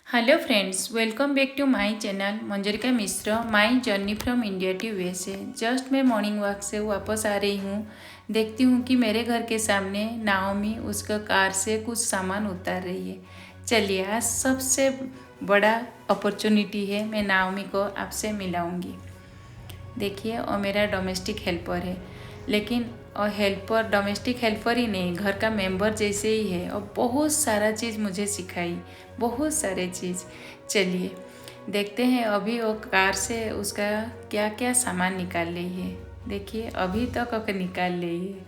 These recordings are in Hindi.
Hello friends, welcome back to my channel Manjarika Mishra my journey from India to USA. Just मैं मॉर्निंग वॉक से वापस आ रही हूँ। देखती हूँ कि मेरे घर के सामने नाओमी उसका कार से कुछ सामान उतार रही है। चलिए, आज सबसे बड़ा अपॉर्चुनिटी है, मैं नाओमी को आपसे मिलाऊंगी। देखिए, और मेरा डोमेस्टिक हेल्पर है, लेकिन और हेल्पर डोमेस्टिक हेल्पर ही नहीं, घर का मेंबर जैसे ही है, और बहुत सारा चीज़ मुझे सिखाई, बहुत सारे चीज़। चलिए देखते हैं अभी वो कार से उसका क्या क्या सामान निकाल रही है। देखिए, अभी तक निकाल रही है,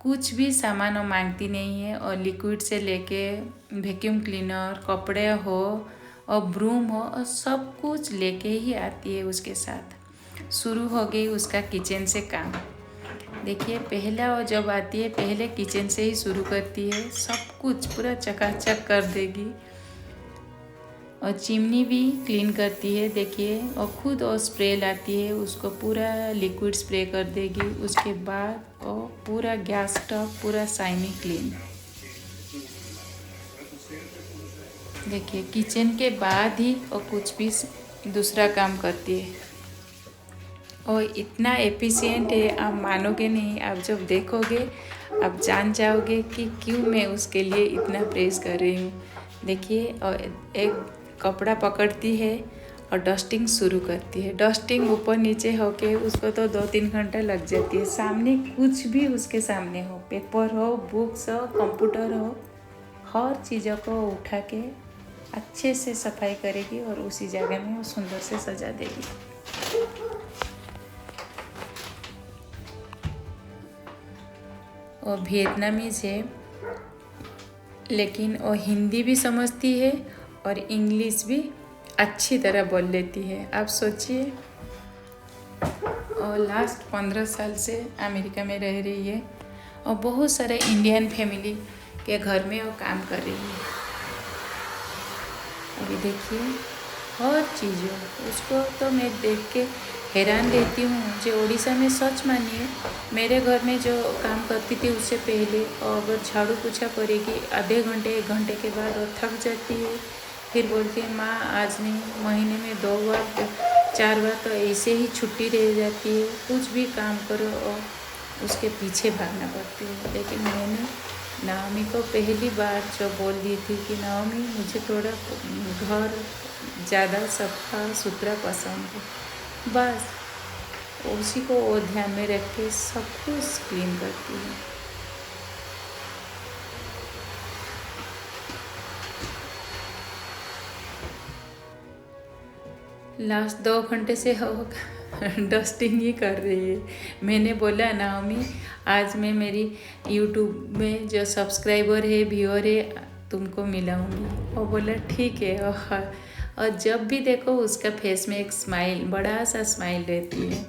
कुछ भी सामान वो मांगती नहीं है। और लिक्विड से लेके वैक्यूम क्लीनर, कपड़े हो और ब्रूम हो, और सब कुछ लेके ही आती है उसके साथ। शुरू हो गई उसका किचन से काम। देखिए, पहला वो जब आती है पहले किचन से ही शुरू करती है, सब कुछ पूरा चकाचक कर देगी। और चिमनी भी क्लीन करती है। देखिए, और खुद और स्प्रे लाती है, उसको पूरा लिक्विड स्प्रे कर देगी। उसके बाद वो पूरा गैस स्टोव पूरा शाइनी क्लीन। देखिए, किचन के बाद ही वो कुछ भी दूसरा काम करती है। और इतना एफिशिएंट है, आप मानोगे नहीं, आप जब देखोगे आप जान जाओगे कि क्यों मैं उसके लिए इतना प्रेस कर रही हूँ। देखिए, और एक कपड़ा पकड़ती है और डस्टिंग शुरू करती है। डस्टिंग ऊपर नीचे होके उसको तो 2-3 घंटा लग जाती है। सामने कुछ भी उसके सामने हो, पेपर हो, बुक्स हो, कंप्यूटर हो, हर चीज़ों को उठा के अच्छे से सफाई करेगी और उसी जगह में वो सुंदर से सजा देगी। वो वियतनामीज है, लेकिन वो हिंदी भी समझती है और इंग्लिश भी अच्छी तरह बोल लेती है। आप सोचिए, और लास्ट 15 साल से अमेरिका में रह रही है और बहुत सारे इंडियन फैमिली के घर में वो काम कर रही है। अभी देखिए, हर चीज़ों उसको तो मैं देख के हैरान रहती हूँ। जो उड़ीसा में, सच मानिए, मेरे घर में जो काम करती थी उससे पहले, और अगर झाड़ू पोछा करेगी आधे घंटे 1 घंटे के बाद और थक जाती है, फिर बोलती है माँ आज नहीं, महीने में 2 बार 4 बार तो ऐसे ही छुट्टी रह जाती है, कुछ भी काम करो और उसके पीछे भागना पड़ती है। लेकिन मैंने नाओमी को पहली बार जो बोल दी थी कि नाओमी, मुझे थोड़ा घर ज़्यादा सफा सुथरा पसंद है, बस उसी को वो ध्यान में रख के सब कुछ क्लीन करती है। लास्ट 2 घंटे से हो डस्टिंग ही कर रही है। मैंने बोला नाओमी, आज मैं मेरी यूट्यूब में जो सब्सक्राइबर है, व्यूअर है, तुमको मिलाऊंगी। वो बोला ठीक है। और जब भी देखो उसका फेस में एक स्माइल, बड़ा सा स्माइल रहती है।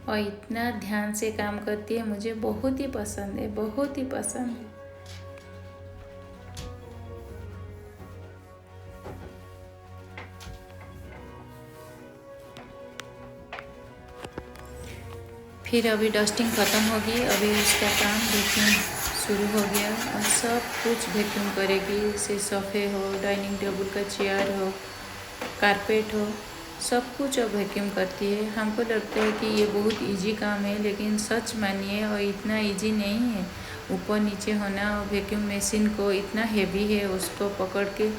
और इतना ध्यान से काम करती है, मुझे बहुत ही पसंद है, बहुत ही पसंद है। फिर अभी डस्टिंग ख़त्म होगी, अभी उसका काम वैक्यूम शुरू हो गया और सब कुछ वैक्यूम करेगी। जैसे सोफ़े हो, डाइनिंग टेबल का चेयर हो, कारपेट हो, सब कुछ अब वैक्यूम करती है। हमको लगता है कि ये बहुत इजी काम है, लेकिन सच मानिए और इतना इजी नहीं है। ऊपर नीचे होना और वैक्यूम मशीन को इतना हेवी है, उसको पकड़ के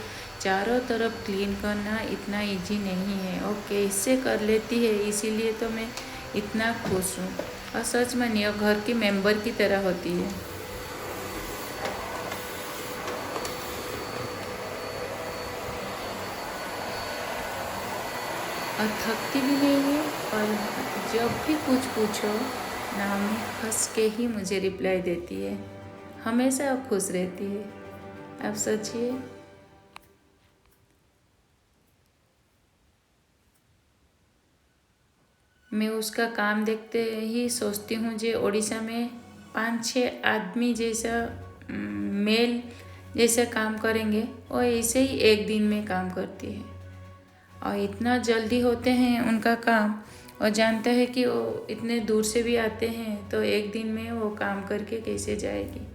चारों तरफ क्लीन करना इतना इजी नहीं है। और कैसे कर लेती है, इसीलिए तो मैं इतना खुश हूँ। और सच मानिए घर की मेंबर की तरह होती है। और थकती भी नहीं है, और जब भी कुछ पूछो नाओमी हंस के ही मुझे रिप्लाई देती है। हमेशा खुश रहती है। आप सोचिए। मैं उसका काम देखते ही सोचती हूँ जे उड़ीसा में 5-6 आदमी जैसा मेल जैसा काम करेंगे और ऐसे ही एक दिन में काम करती है और इतना जल्दी होते हैं उनका काम और जानते हैं कि वो इतने दूर से भी आते हैं तो एक दिन में वो काम करके कैसे जाएगी।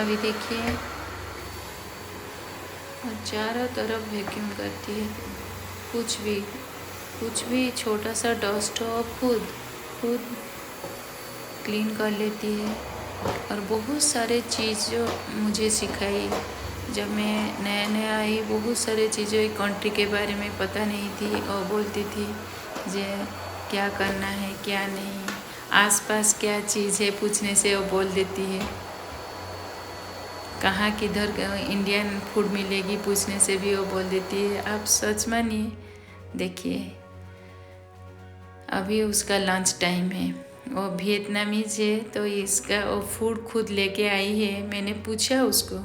अभी देखिए और चारों तरफ वैक्यूम करती है, कुछ भी छोटा सा डस्ट हो खुद क्लीन कर लेती है। और बहुत सारे चीज़ जो मुझे सिखाई जब मैं नया आई, बहुत सारे चीज़ों कंट्री के बारे में पता नहीं थी और बोलती थी जे क्या करना है क्या नहीं, आसपास क्या चीज़ है पूछने से वो बोल देती है, कहाँ किधर इंडियन फूड मिलेगी पूछने से भी वो बोल देती है। आप सच मानिए, देखिए अभी उसका लंच टाइम है, वो वियतनामीज है तो इसका वो फूड खुद लेके आई है। मैंने पूछा उसको,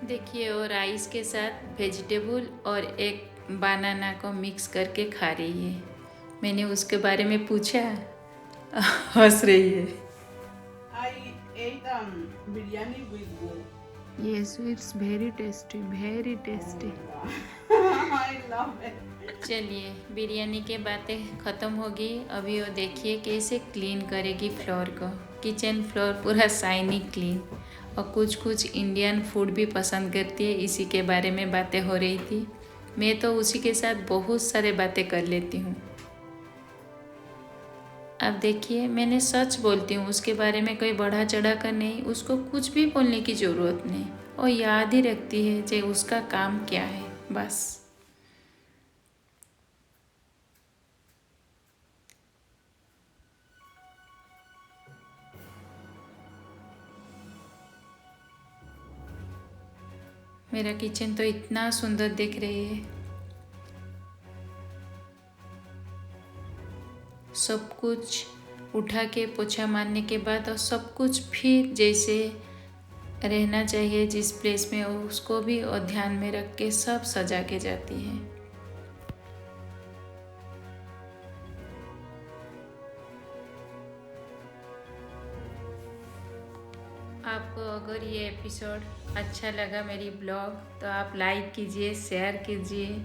देखिए वो राइस के साथ वेजिटेबल और एक बनाना को मिक्स करके खा रही है। मैंने उसके बारे में पूछा, हंस रही है। ate biryani with bowl. Yes, it's very tasty, very tasty. I love it. चलिए बिरयानी के बातें ख़त्म होगी। अभी वो देखिए कैसे क्लीन करेगी फ्लोर को, किचन फ्लोर पूरा शाइनी क्लीन। और कुछ इंडियन फूड भी पसंद करती है, इसी के बारे में बातें हो रही थी। मैं तो उसी के साथ बहुत सारे बातें कर लेती हूँ। अब देखिए मैंने सच बोलती हूँ, उसके बारे में कोई बढ़ा चढ़ा कर नहीं, उसको कुछ भी बोलने की ज़रूरत नहीं, और याद ही रखती है जे उसका काम क्या है बस। मेरा किचन तो इतना सुंदर दिख रही है, सब कुछ उठा के पोछा मारने के बाद और सब कुछ फिर जैसे रहना चाहिए जिस प्लेस में, उसको भी और ध्यान में रख के सब सजा के जाती है। आपको अगर ये एपिसोड अच्छा लगा मेरी ब्लॉग तो आप लाइक कीजिए, शेयर कीजिए।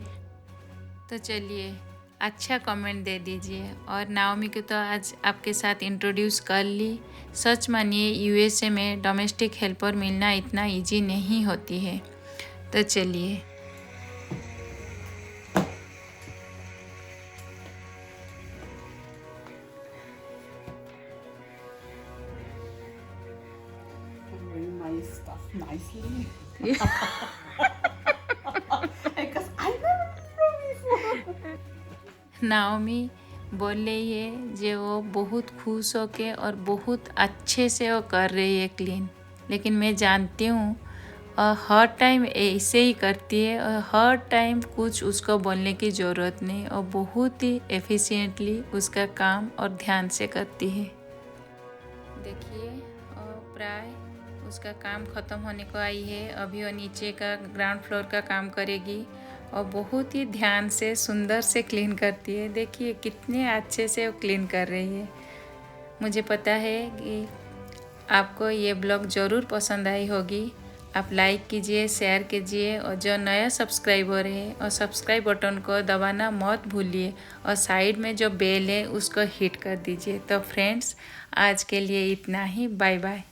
तो चलिए अच्छा कमेंट दे दीजिए। और नाओमी को तो आज आपके साथ इंट्रोड्यूस कर ली। सच मानिए यूएसए में डोमेस्टिक हेल्पर मिलना इतना इजी नहीं होती है। तो चलिए My stuff nicely. Because I never did before. Naomi बोल रही है जो वो बहुत खुश होके और बहुत अच्छे से वो कर रही है क्लीन, लेकिन मैं जानती हूँ और हर टाइम ऐसे ही करती है और हर टाइम कुछ उसको बोलने की ज़रूरत नहीं, और बहुत ही एफिशिएंटली उसका काम और ध्यान से करती है। देखिए और प्राय उसका काम ख़त्म होने को आई है। अभी वो नीचे का ग्राउंड फ्लोर का काम करेगी और बहुत ही ध्यान से सुंदर से क्लीन करती है। देखिए कितने अच्छे से वो क्लीन कर रही है। मुझे पता है कि आपको ये ब्लॉग ज़रूर पसंद आई होगी। आप लाइक कीजिए, शेयर कीजिए, और जो नया सब्सक्राइबर है और सब्सक्राइब बटन को दबाना मत भूलिए, और साइड में जो बेल है उसको हिट कर दीजिए। तो फ्रेंड्स आज के लिए इतना ही, बाय बाय।